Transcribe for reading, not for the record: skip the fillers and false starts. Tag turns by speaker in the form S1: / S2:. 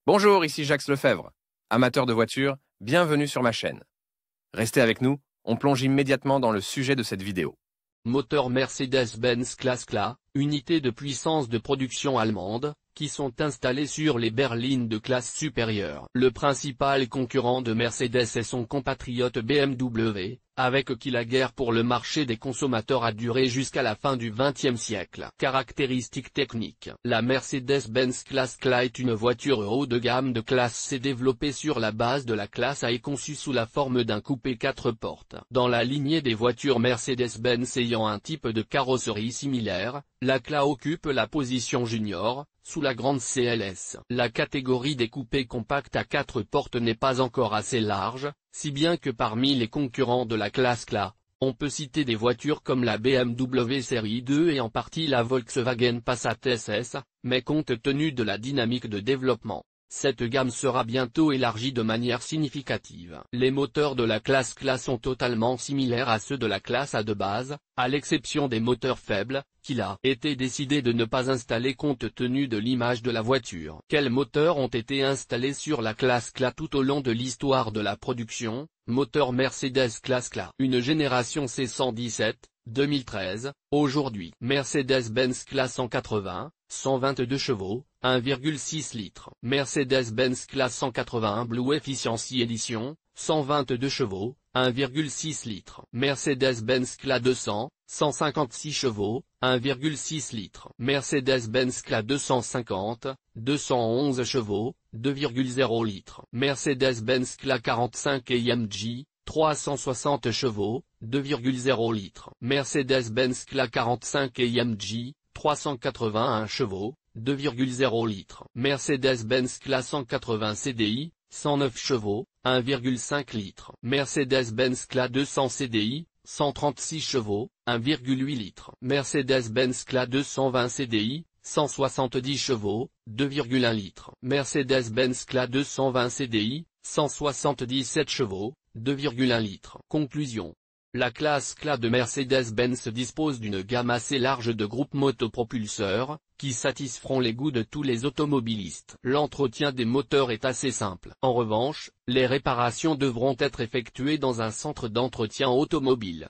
S1: Bonjour, ici Jacques Lefebvre. Amateur de voitures, bienvenue sur ma chaîne. Restez avec nous, on plonge immédiatement dans le sujet de cette vidéo.
S2: Moteur Mercedes-Benz Classe CLA, unité de puissance de production allemande, qui sont installées sur les berlines de classe supérieure. Le principal concurrent de Mercedes est son compatriote BMW, avec qui la guerre pour le marché des consommateurs a duré jusqu'à la fin du XXe siècle. Caractéristiques techniques. La Mercedes-Benz Classe CLA est une voiture haut de gamme de classe C développée sur la base de la classe A et conçue sous la forme d'un coupé 4 portes. Dans la lignée des voitures Mercedes-Benz ayant un type de carrosserie similaire, la CLA occupe la position junior, sous la grande CLS. La catégorie des coupés compacts à 4 portes n'est pas encore assez large, si bien que parmi les concurrents de la classe CLA, on peut citer des voitures comme la BMW série 2 et en partie la Volkswagen Passat SS, mais compte tenu de la dynamique de développement, cette gamme sera bientôt élargie de manière significative. Les moteurs de la classe CLA sont totalement similaires à ceux de la classe A de base, à l'exception des moteurs faibles, qu'il a été décidé de ne pas installer compte tenu de l'image de la voiture. Quels moteurs ont été installés sur la classe CLA tout au long de l'histoire de la production? Moteur Mercedes classe CLA. Une génération C117, 2013, aujourd'hui. Mercedes-Benz classe 180, 122 chevaux, 1,6 litres. Mercedes-Benz classe 181 Blue Efficiency Edition, 122 chevaux, 1,6 litres. Mercedes-Benz CLA 200, 156 chevaux, 1,6 litres. Mercedes-Benz CLA 250, 211 chevaux, 2,0 litres. Mercedes-Benz CLA 45 AMG, 360 chevaux, 2,0 litres. Mercedes-Benz CLA 45 AMG, 381 chevaux, 2,0 litres. Mercedes-Benz CLA 180 CDI, 109 chevaux, 1,5 litres. Mercedes-Benz CLA 200 CDI, 136 chevaux, 1,8 litres. Mercedes-Benz CLA 220 CDI, 170 chevaux, 2,1 litres. Mercedes-Benz CLA 220 CDI, 177 chevaux, 2,1 litres. Conclusion. La classe CLA de Mercedes-Benz dispose d'une gamme assez large de groupes motopropulseurs, qui satisferont les goûts de tous les automobilistes. L'entretien des moteurs est assez simple. En revanche, les réparations devront être effectuées dans un centre d'entretien automobile.